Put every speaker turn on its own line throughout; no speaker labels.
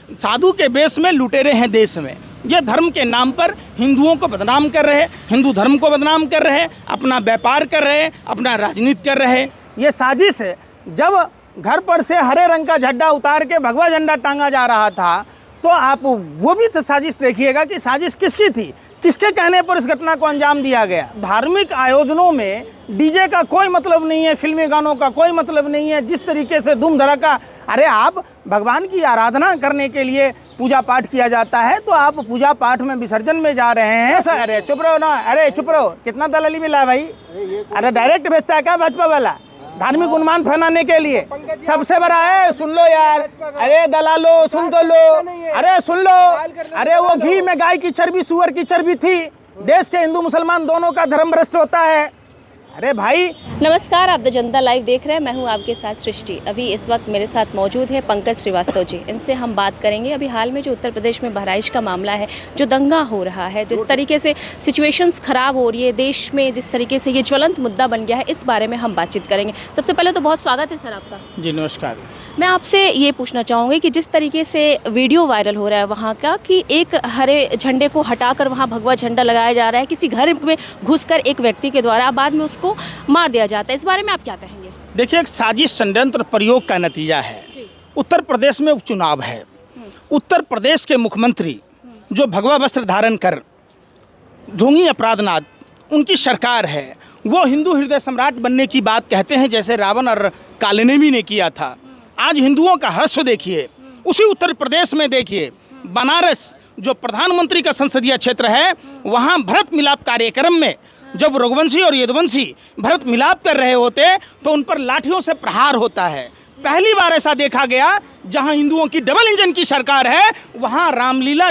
साधु के बेस में लुटेरे हैं देश में। ये धर्म के नाम पर हिंदुओं को बदनाम कर रहे, हिंदू धर्म को बदनाम कर रहे, अपना व्यापार कर रहे, अपना राजनीति कर रहे। ये साजिश है। जब घर पर से हरे रंग का झंडा उतार के भगवा झंडा टांगा जा रहा था, तो आप वो भी तो साजिश देखिएगा कि साजिश किसकी थी, किसके कहने पर इस घटना को अंजाम दिया गया। धार्मिक आयोजनों में डीजे का कोई मतलब नहीं है, फिल्मी गानों का कोई मतलब नहीं है। जिस तरीके से धूम धड़ाका, अरे आप भगवान की आराधना करने के लिए पूजा पाठ किया जाता है, तो आप पूजा पाठ में विसर्जन में जा रहे हैं। अरे चुप रहो ना, अरे चुप रहो, कितना दलाली मिला है भाई। अरे डायरेक्ट भेजता है क्या भाजपा वाला धार्मिक उन्माद फैलाने के लिए? सबसे बड़ा है, सुन लो यार, अरे दलालो सुन तो लो, अरे सुन लो, अरे वो घी में गाय की चर्बी सुअर की चर्बी थी। देश के हिंदू मुसलमान दोनों का धर्म भ्रष्ट होता है। अरे भाई
नमस्कार, आप द जनता लाइव देख रहे हैं। मैं हूं आपके साथ सृष्टि। अभी इस वक्त मेरे साथ मौजूद है पंकज श्रीवास्तव जी। इनसे हम बात करेंगे अभी हाल में जो उत्तर प्रदेश में बहराइच का मामला है, जो दंगा हो रहा है, जिस तरीके से सिचुएशंस ख़राब हो रही है देश में, जिस तरीके से ये ज्वलंत मुद्दा बन गया है, इस बारे में हम बातचीत करेंगे। सबसे पहले तो बहुत स्वागत है सर आपका।
जी नमस्कार।
मैं आपसे ये पूछना चाहूँगी कि जिस तरीके से वीडियो वायरल हो रहा है वहाँ का, कि एक हरे झंडे को हटाकर वहाँ भगवा झंडा लगाया जा रहा है, किसी घर में घुसकर एक व्यक्ति के द्वारा, बाद में उसको मार दिया जाता है, इस बारे में आप क्या कहेंगे?
देखिए, एक साजिश षड्यंत्र प्रयोग का नतीजा है। उत्तर प्रदेश में उपचुनाव है। उत्तर प्रदेश के मुख्यमंत्री जो भगवा वस्त्र धारण कर ढोंगी अपराधनाथ, उनकी सरकार है, वो हिंदू हृदय सम्राट बनने की बात कहते हैं, जैसे रावण और कालनेमी ने किया था। आज हिंदुओं का हर्ष देखिए, उसी उत्तर प्रदेश में देखिए, बनारस जो प्रधानमंत्री का संसदीय क्षेत्र है, वहाँ भरत मिलाप कार्यक्रम में जब रघुवंशी और यदुवंशी भरत मिलाप कर रहे होते, तो उन पर लाठियों से प्रहार होता है। पहली बार ऐसा देखा गया, जहाँ हिंदुओं की डबल इंजन की सरकार है, वहाँ रामलीला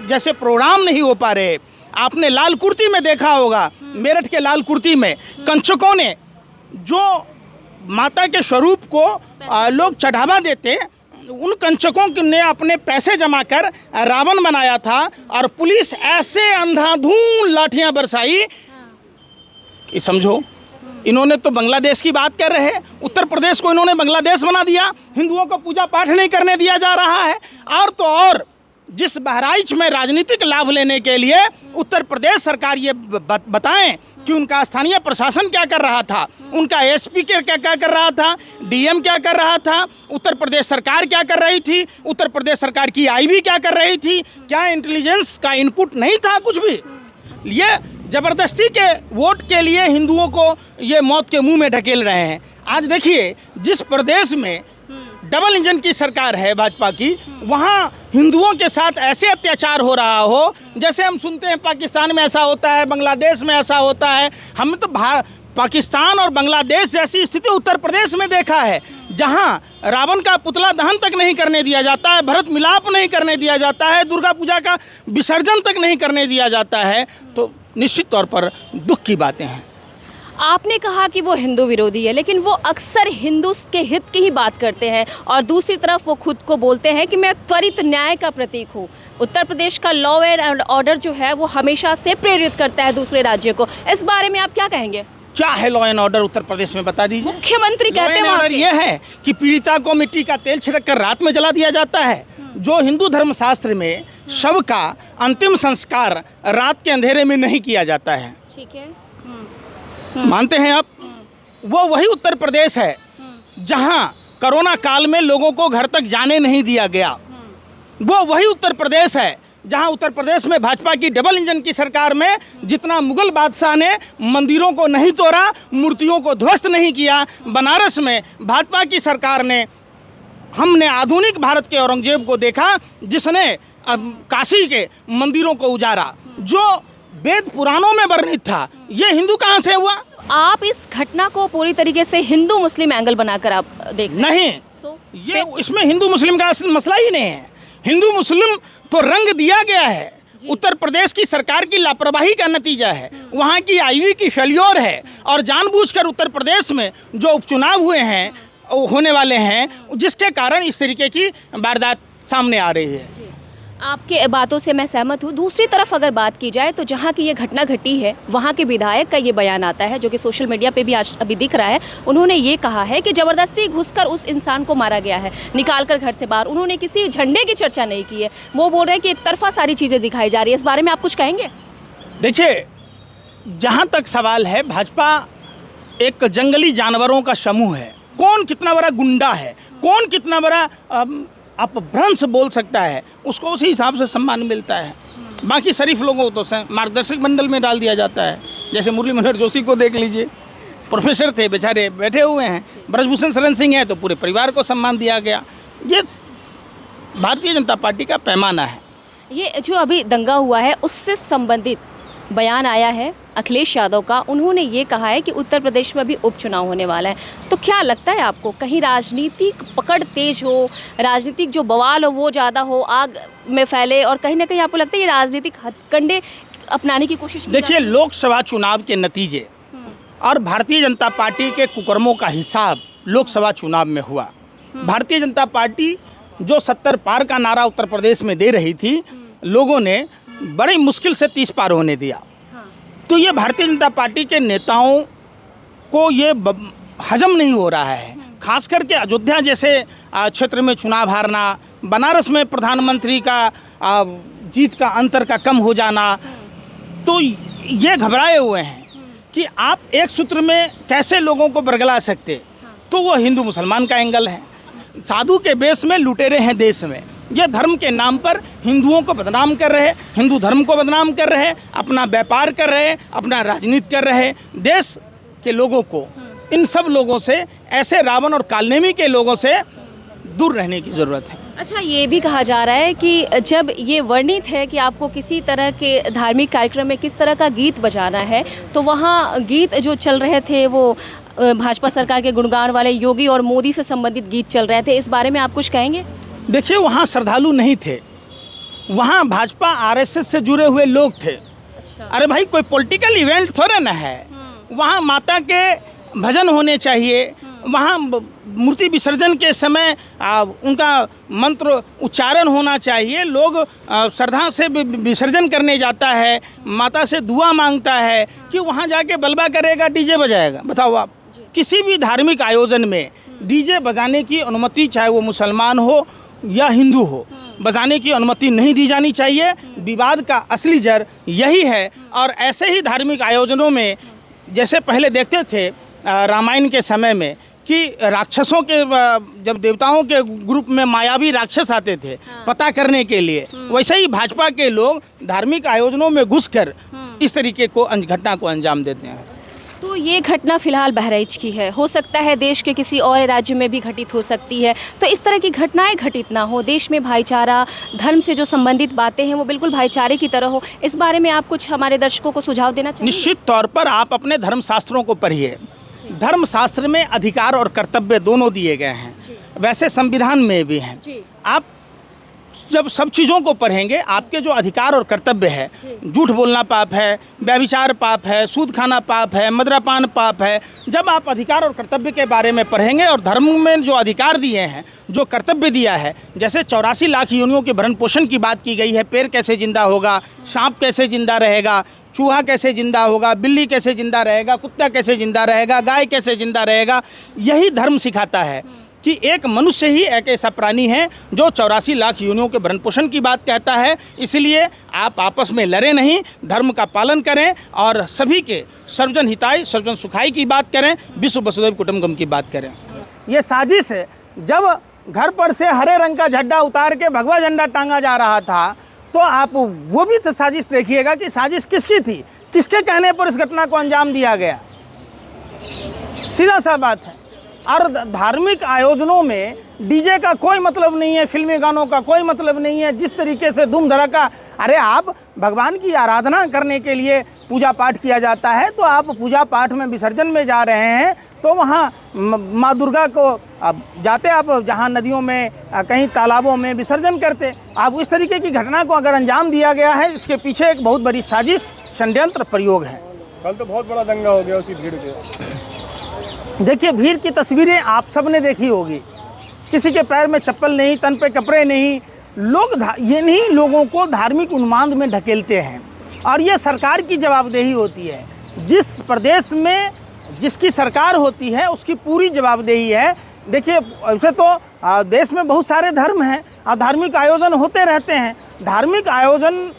जैसे प्रोग्राम नहीं हो पा रहे। आपने लाल कुर्ती में देखा होगा, मेरठ के लाल कुर्ती में कंचकों ने जो माता के स्वरूप को लोग चढ़ावा देते, उन कंचकों ने अपने पैसे जमा कर रावण बनाया था, और पुलिस ऐसे अंधाधुंध लाठियां बरसाई कि समझो, इन्होंने तो बांग्लादेश की बात कर रहे हैं। उत्तर प्रदेश को इन्होंने बांग्लादेश बना दिया। हिंदुओं को पूजा पाठ नहीं करने दिया जा रहा है। और तो और जिस बहराइच में राजनीतिक लाभ लेने के लिए उत्तर प्रदेश सरकार ये बताएं कि उनका स्थानीय प्रशासन क्या कर रहा था, उनका एसपी क्या कर रहा था, डीएम क्या कर रहा था, उत्तर प्रदेश सरकार क्या कर रही थी, उत्तर प्रदेश सरकार की आईबी क्या कर रही थी, क्या इंटेलिजेंस का इनपुट नहीं था कुछ भी? ये ज़बरदस्ती के वोट के लिए हिंदुओं को ये मौत के मुंह में ढकेल रहे हैं। आज देखिए, जिस प्रदेश में डबल इंजन की सरकार है भाजपा की, वहाँ हिंदुओं के साथ ऐसे अत्याचार हो रहा हो, जैसे हम सुनते हैं पाकिस्तान में ऐसा होता है, बांग्लादेश में ऐसा होता है। हमने तो पाकिस्तान और बांग्लादेश जैसी स्थिति उत्तर प्रदेश में देखा है, जहाँ रावण का पुतला दहन तक नहीं करने दिया जाता है, भरत मिलाप नहीं करने दिया जाता है, दुर्गा पूजा का विसर्जन तक नहीं करने दिया जाता है। तो निश्चित तौर पर दुख की बातें हैं।
आपने कहा कि वो हिंदू विरोधी है, लेकिन वो अक्सर हिंदू के हित की ही बात करते हैं, और दूसरी तरफ वो खुद को बोलते हैं कि मैं त्वरित न्याय का प्रतीक हूँ। उत्तर प्रदेश का लॉ एंड ऑर्डर जो है वो हमेशा से प्रेरित करता है दूसरे राज्य को। इस बारे में आप क्या कहेंगे?
क्या है law and order Uttar Pradesh में, बता दीजिए।
मुख्यमंत्री कहते हैं
ऑर्डर ये है कि पीड़िता को मिट्टी का तेल छिड़क कर रात में जला दिया जाता है। जो हिंदू धर्मशास्त्र में शव का अंतिम संस्कार रात के अंधेरे में नहीं किया जाता है,
ठीक है,
मानते हैं आप? वो वही उत्तर प्रदेश है जहां कोरोना काल में लोगों को घर तक जाने नहीं दिया गया। वो वही उत्तर प्रदेश है जहां उत्तर प्रदेश में भाजपा की डबल इंजन की सरकार में जितना मुगल बादशाह ने मंदिरों को नहीं तोड़ा, मूर्तियों को ध्वस्त नहीं किया, बनारस में भाजपा की सरकार ने, हमने आधुनिक भारत के औरंगजेब को देखा, जिसने काशी के मंदिरों को उजाड़ा, जो वेद पुराणों में वर्णित था। ये हिंदू कहाँ से हुआ?
आप इस घटना को पूरी तरीके से हिंदू मुस्लिम एंगल बनाकर आप देखते हैं?
नहीं,
तो
ये इसमें हिंदू मुस्लिम का मसला ही नहीं है। हिंदू मुस्लिम तो रंग दिया गया है, उत्तर प्रदेश की सरकार की लापरवाही का नतीजा है, वहाँ की आईबी की फेल्योर है, और जानबूझकर उत्तर प्रदेश में जो उपचुनाव हुए हैं, होने वाले हैं, जिसके कारण इस तरीके की वारदात सामने आ रही है।
आपके बातों से मैं सहमत हूँ। दूसरी तरफ अगर बात की जाए तो जहाँ की ये घटना घटी है वहाँ के विधायक का ये बयान आता है जो कि सोशल मीडिया पे भी आज अभी दिख रहा है। उन्होंने ये कहा है कि ज़बरदस्ती घुसकर उस इंसान को मारा गया है, निकाल कर घर से बाहर। उन्होंने किसी झंडे की चर्चा नहीं की है। वो बोल रहे हैं कि एक तरफा सारी चीज़ें दिखाई जा रही है। इस बारे में आप कुछ कहेंगे?
देखिए, जहाँ तक सवाल है, भाजपा एक जंगली जानवरों का समूह है। कौन कितना बड़ा गुंडा है, कौन कितना बड़ा अपभ्रंश बोल सकता है, उसको उसी हिसाब से सम्मान मिलता है। बाकी शरीफ लोगों को तो मार्गदर्शक मंडल में डाल दिया जाता है। जैसे मुरली मनोहर जोशी को देख लीजिए, प्रोफेसर थे, बेचारे बैठे हुए हैं। ब्रजभूषण शरण सिंह है तो पूरे परिवार को सम्मान दिया गया। ये भारतीय जनता पार्टी का पैमाना है।
ये जो अभी दंगा हुआ है उससे संबंधित बयान आया है अखिलेश यादव का। उन्होंने ये कहा है कि उत्तर प्रदेश में अभी उपचुनाव होने वाला है। तो क्या लगता है आपको, कहीं राजनीतिक पकड़ तेज हो, राजनीतिक जो बवाल हो वो ज़्यादा हो, आग में फैले, और कहीं ना कहीं आपको लगता है ये राजनीतिक हथकंडे अपनाने की कोशिश?
देखिए, लोकसभा चुनाव के नतीजे और भारतीय जनता पार्टी के कुकर्मों का हिसाब लोकसभा चुनाव में हुआ। भारतीय जनता पार्टी जो 70 पार का नारा उत्तर प्रदेश में दे रही थी, लोगों ने बड़ी मुश्किल से 30 पार होने दिया। तो ये भारतीय जनता पार्टी के नेताओं को ये हजम नहीं हो रहा है। खास करके अयोध्या जैसे क्षेत्र में चुनाव हारना, बनारस में प्रधानमंत्री का जीत का अंतर का कम हो जाना, तो ये घबराए हुए हैं कि आप एक सूत्र में कैसे लोगों को बरगला सकते। तो वो हिंदू मुसलमान का एंगल है। साधु के बेस में लुटेरे हैं देश में। ये धर्म के नाम पर हिंदुओं को बदनाम कर रहे, हिंदू धर्म को बदनाम कर रहे, अपना व्यापार कर रहे, अपना राजनीति कर रहे। देश के लोगों को, इन सब लोगों से, ऐसे रावण और कालनेमी के लोगों से दूर रहने की ज़रूरत है।
अच्छा, ये भी कहा जा रहा है कि जब ये वर्णित है कि आपको किसी तरह के धार्मिक कार्यक्रम में किस तरह का गीत बजाना है, तो वहाँ गीत जो चल रहे थे वो भाजपा सरकार के गुणगान वाले योगी और मोदी से संबंधित गीत चल रहे थे। इस बारे में आप कुछ कहेंगे?
देखिए, वहाँ श्रद्धालु नहीं थे, वहाँ भाजपा आरएसएस से जुड़े हुए लोग थे।
अच्छा।
अरे भाई, कोई पॉलिटिकल इवेंट थोड़े ना है। वहाँ माता के भजन होने चाहिए। वहाँ मूर्ति विसर्जन के समय उनका मंत्र उच्चारण होना चाहिए। लोग श्रद्धा से विसर्जन करने जाता है, माता से दुआ मांगता है कि वहाँ जाके बलबा करेगा, डीजे बजाएगा। बताओ आप, किसी भी धार्मिक आयोजन में डीजे बजाने की अनुमति, चाहे वो मुसलमान हो या हिंदू हो, बजाने की अनुमति नहीं दी जानी चाहिए। विवाद का असली जड़ यही है। और ऐसे ही धार्मिक आयोजनों में, जैसे पहले देखते थे रामायण के समय में कि राक्षसों के, जब देवताओं के ग्रुप में मायावी राक्षस आते थे पता करने के लिए, वैसे ही भाजपा के लोग धार्मिक आयोजनों में घुसकर इस तरीके को घटना को अंजाम देते हैं।
तो ये घटना फिलहाल बहराइच की है, हो सकता है देश के किसी और राज्य में भी घटित हो सकती है। तो इस तरह की घटनाएं घटित ना हो, देश में भाईचारा, धर्म से जो संबंधित बातें हैं वो बिल्कुल भाईचारे की तरह हो। इस बारे में आप कुछ हमारे दर्शकों को सुझाव देना चाहेंगे?
निश्चित तौर पर आप अपने धर्म शास्त्रों को पढ़िए। धर्म शास्त्र में अधिकार और कर्तव्य दोनों दिए गए हैं, वैसे संविधान में भी हैं। आप जब सब चीज़ों को पढ़ेंगे, आपके जो अधिकार और कर्तव्य है, झूठ बोलना पाप है, व्यभिचार पाप है, सूद खाना पाप है, मदिरापान पाप है, जब आप अधिकार और कर्तव्य के बारे में पढ़ेंगे और धर्म में जो अधिकार दिए हैं, जो कर्तव्य दिया है, जैसे 84 लाख योनियों के भरण पोषण की बात की गई है, पेड़ कैसे जिंदा होगा, सांप कैसे जिंदा रहेगा, चूहा कैसे जिंदा होगा, बिल्ली कैसे जिंदा रहेगा, कुत्ता कैसे जिंदा रहेगा, गाय कैसे जिंदा रहेगा, यही धर्म सिखाता है कि एक मनुष्य ही एक ऐसा प्राणी है जो 84 लाख योनियों के भरण पोषण की बात कहता है। इसलिए आप आपस में लड़े नहीं, धर्म का पालन करें और सभी के सर्वजन हिताय सर्वजन सुखाय की बात करें, विश्व वसुधैव कुटुम्बकम की बात करें। ये साजिश है। जब घर पर से हरे रंग का झंडा उतार के भगवा झंडा टांगा जा रहा था, तो आप वो भी तो साजिश देखिएगा कि साजिश किसकी थी, किसके कहने पर इस घटना को अंजाम दिया गया। सीधा सा बात है। और धार्मिक आयोजनों में डीजे का कोई मतलब नहीं है, फिल्मी गानों का कोई मतलब नहीं है। जिस तरीके से धूम धड़ाका, अरे आप भगवान की आराधना करने के लिए पूजा पाठ किया जाता है, तो आप पूजा पाठ में विसर्जन में जा रहे हैं, तो वहाँ माँ दुर्गा को जाते आप जहाँ नदियों में, कहीं तालाबों में विसर्जन करते। आप इस तरीके की घटना को अगर अंजाम दिया गया है, इसके पीछे एक बहुत बड़ी साजिश, षड्यंत्र प्रयोग है।
कल तो बहुत बड़ा दंगा हो गया उसी भीड़ के।
देखिए, भीड़ की तस्वीरें आप सब ने देखी होगी। किसी के पैर में चप्पल नहीं, तन पे कपड़े नहीं, ये नहीं लोगों को धार्मिक उन्माद में ढकेलते हैं और ये सरकार की जवाबदेही होती है। जिस प्रदेश में जिसकी सरकार होती है उसकी पूरी जवाबदेही है। देखिए वैसे तो देश में बहुत सारे धर्म हैं और धार्मिक आयोजन होते रहते हैं। धार्मिक आयोजन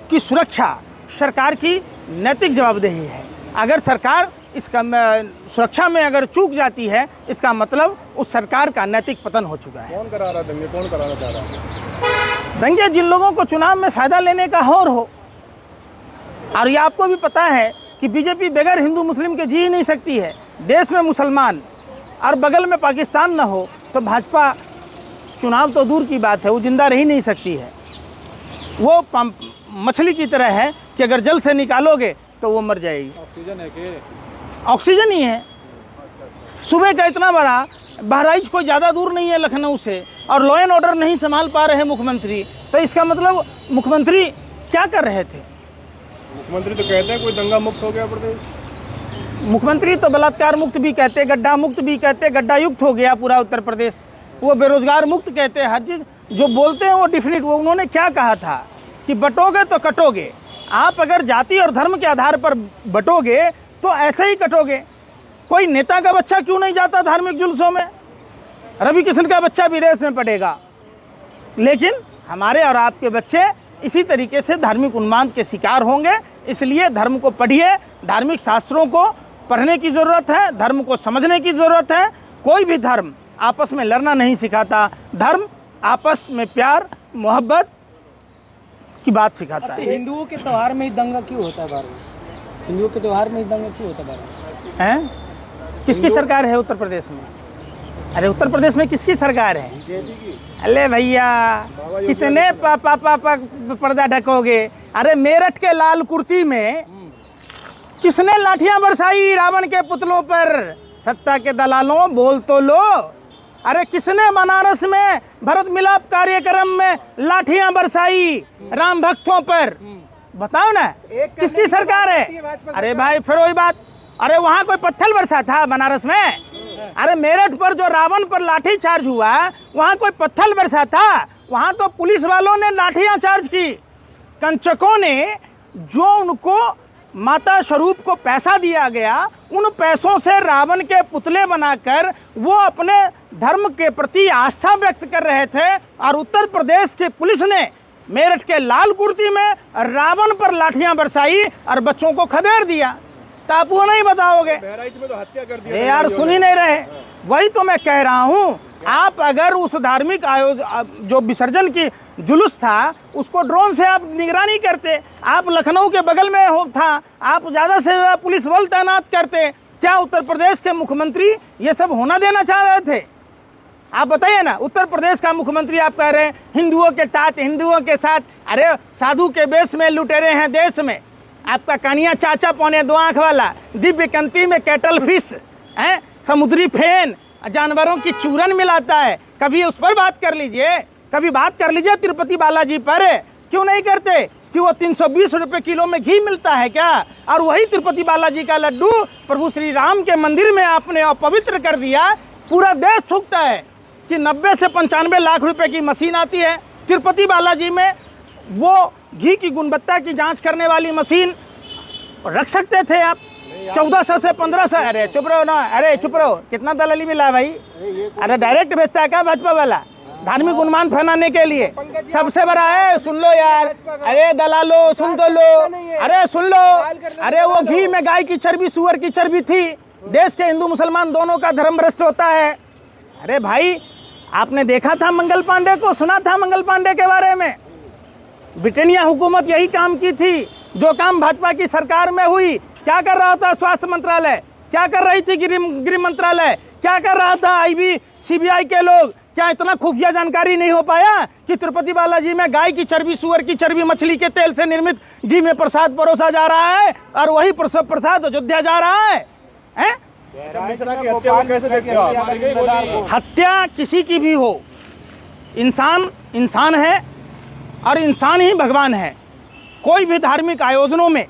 की सुरक्षा सरकार की नैतिक जवाबदेही है। अगर सरकार इसका सुरक्षा में अगर चूक जाती है, इसका मतलब उस सरकार का नैतिक पतन हो चुका है।
कौन करा रहा दंगे, कौन कराना चाह रहा है?
दंगे जिन लोगों को चुनाव में फ़ायदा लेने का हो। और ये आपको भी पता है कि बीजेपी बगैर हिंदू मुस्लिम के जी ही नहीं सकती है। देश में मुसलमान और बगल में पाकिस्तान न हो तो भाजपा चुनाव तो दूर की बात है, वो जिंदा रह ही नहीं सकती है। वो मछली की तरह है कि अगर जल से निकालोगे तो वो मर जाएगी।
ऑक्सीजन है कि
ऑक्सीजन ही है। सुबह का इतना बड़ा बहराइच कोई ज़्यादा दूर नहीं है लखनऊ से, और लॉ एंड ऑर्डर नहीं संभाल पा रहे मुख्यमंत्री, तो इसका मतलब मुख्यमंत्री क्या कर रहे थे?
मुख्यमंत्री तो कहते हैं कोई दंगा मुक्त हो गया प्रदेश।
मुख्यमंत्री तो बलात्कार मुक्त भी कहते, गड्ढा मुक्त भी कहते, गड्ढा युक्त हो गया पूरा उत्तर प्रदेश। वो बेरोजगार मुक्त कहते हैं। हर चीज़ जो बोलते हैं वो डिफिनिट। वो उन्होंने क्या कहा था कि बटोगे तो कटोगे। आप अगर जाति और धर्म के आधार पर बटोगे तो ऐसे ही कटोगे। कोई नेता का बच्चा क्यों नहीं जाता धार्मिक जुलूसों में? रवि किशन का बच्चा विदेश में पढ़ेगा, लेकिन हमारे और आपके बच्चे इसी तरीके से धार्मिक उन्माद के शिकार होंगे। इसलिए धर्म को पढ़िए, धार्मिक शास्त्रों को पढ़ने की ज़रूरत है, धर्म को समझने की ज़रूरत है। कोई भी धर्म आपस में लड़ना नहीं सिखाता। धर्म आपस में प्यार मोहब्बत की बात सिखाता है।
हिंदुओं के त्योहार में ही दंगा क्यों होता है बार बार? हिंदुओं के त्योहार में ही दंगा क्यों होता है बार बार?
हैं? किसकी सरकार है उत्तर प्रदेश में? अरे उत्तर प्रदेश में किसकी सरकार है? अरे भैया कितने पापा पर्दा ढकोगे? अरे मेरठ के लाल कुर्ती में किसने लाठियां बरसाई रावण के पुतलों पर? सत्ता के दलालों बोल तो लो। अरे किसने बनारस में भरत मिलाप कार्यक्रम में लाठियां बरसाई राम भक्तों पर? बताओ ना, किसकी सरकार है? अरे भाई फिर वही बात। अरे वहाँ कोई पत्थर बरसा था बनारस में? अरे मेरठ पर जो रावण पर लाठी चार्ज हुआ वहाँ कोई पत्थर बरसा था? वहाँ तो पुलिस वालों ने लाठियाँ चार्ज की। कंचकों ने जो उनको माता स्वरूप को पैसा दिया गया, उन पैसों से रावण के पुतले बनाकर वो अपने धर्म के प्रति आस्था व्यक्त कर रहे थे। और उत्तर प्रदेश की पुलिस ने मेरठ के लाल कुर्ती में रावण पर लाठियां बरसाई और बच्चों को खदेड़ दिया। तो आप वो नहीं बताओगे?
बहराइच में तो हत्या कर दिया।
यार सुन ही नहीं रहे। वही तो मैं कह रहा हूँ। आप अगर उस धार्मिक आयोजन जो विसर्जन की जुलूस था उसको ड्रोन से आप निगरानी करते, आप लखनऊ के बगल में था, आप ज़्यादा से ज़्यादा पुलिस बल तैनात करते, क्या उत्तर प्रदेश के मुख्यमंत्री ये सब होना देना चाह रहे थे? आप बताइए ना। उत्तर प्रदेश का मुख्यमंत्री आप कह रहे हैं हिंदुओं के साथ, हिंदुओं के साथ। अरे साधु के बेस में लुटेरे हैं देश में। आपका कानिया चाचा पौने 2 आँख वाला, दिव्य कंती में कैटल फिश है, समुद्री फेन, जानवरों की चूरन मिलाता है। कभी उस पर बात कर लीजिए, कभी बात कर लीजिए तिरुपति बालाजी पर। क्यों नहीं करते कि वो 320 रुपये किलो में घी मिलता है क्या? और वही तिरुपति बालाजी का लड्डू प्रभु श्री राम के मंदिर में आपने अपवित्र कर दिया। पूरा देश थूकता है कि 90 से 95 लाख रुपए की मशीन आती है तिरुपति बालाजी में। वो घी की गुणवत्ता की जांच करने वाली मशीन रख सकते थे आप। 1400 से 1500। अरे चुप रहो ना, अरे चुप रहो। कितना दलाली मिला भाई? अरे डायरेक्ट बेचता है क्या भाजपा वाला धार्मिक उन्माद फैलाने के लिए? सबसे बड़ा है, सुन लो यार। अरे दलालो सुन तो लो। अरे सुन लो। अरे वो घी में गाय की चर्बी सुअर की चर्बी थी। देश के हिंदू मुसलमान दोनों का धर्म भ्रष्ट होता है। अरे भाई आपने देखा था मंगल पांडे को, सुना था मंगल पांडे के बारे में? ब्रिटेनिया हुकूमत यही काम की थी जो काम भाजपा की सरकार में हुई। क्या कर रहा था स्वास्थ्य मंत्रालय? क्या कर रही थी गृह मंत्रालय? क्या कर रहा था आईबी सीबीआई के लोग? क्या इतना खुफिया जानकारी नहीं हो पाया कि तिरुपति बालाजी में गाय की चर्बी सुअर की चर्बी मछली के तेल से निर्मित घी में प्रसाद परोसा जा रहा है और वही प्रसाद अयोध्या जा रहा है?
मिश्रा की हत्या को कैसे देखते हो आप?
हत्या किसी की भी हो, इंसान इंसान है और इंसान ही भगवान है। कोई भी धार्मिक आयोजनों में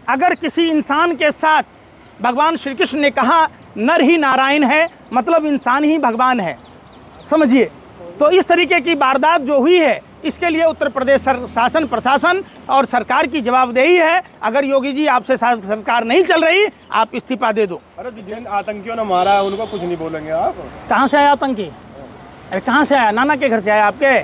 अगर किसी इंसान के साथ, भगवान श्री कृष्ण ने कहा नर ही नारायण है, मतलब इंसान ही भगवान है, समझिए। तो इस तरीके की वारदात जो हुई है, इसके लिए उत्तर प्रदेश शासन प्रशासन और सरकार की जवाबदेही है। अगर योगी जी आपसे सरकार नहीं चल रही, आप इस्तीफा दे दो।
अरे जिन आतंकियों ने मारा है उनको कुछ नहीं बोलेंगे आप?
कहाँ से आया आतंकी? अरे कहाँ से आया? नाना के घर से आया आपके?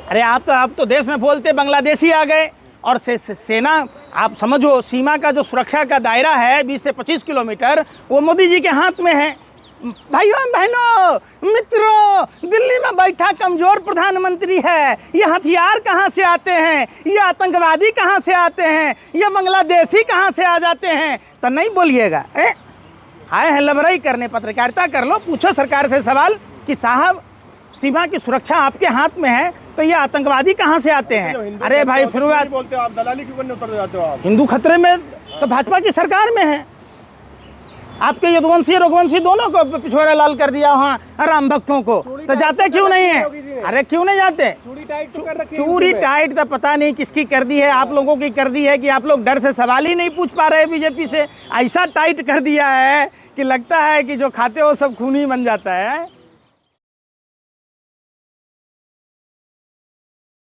अरे आप तो देश में बोलते बांग्लादेशी आ गए। और सेना, आप समझो, सीमा का जो सुरक्षा का दायरा है 20 से 25 किलोमीटर, वो मोदी जी के हाथ में है। भाइयों बहनों मित्रों, दिल्ली में बैठा कमज़ोर प्रधानमंत्री है। ये हथियार कहाँ से आते हैं? ये आतंकवादी कहाँ से आते हैं? ये बांग्लादेशी कहाँ से आ जाते हैं? तो नहीं बोलिएगा। आए हैं लबराई करने, पत्रकारिता कर लो, पूछो सरकार से सवाल कि साहब सीमा की सुरक्षा आपके हाथ में है, तो ये आतंकवादी कहाँ से आते हैं? अरे भाई फिर
बोलते हो आप, दलाली क्यों करने उतर जाते हो आप?
हिंदू खतरे में तो भाजपा की सरकार में है। आपके यदुवंशी रघुवंशी दोनों को पिछवाड़ा लाल कर दिया वहाँ राम भक्तों को, तो जाते क्यों नहीं है? अरे क्यों नहीं जाते? चूड़ी टाइट तो पता नहीं किसकी कर दी है, आप लोगों की कर दी है कि आप लोग डर से सवाल ही नहीं पूछ पा रहे बीजेपी से। ऐसा टाइट कर दिया है कि लगता है कि जो खाते हो सब खूनी बन जाता है।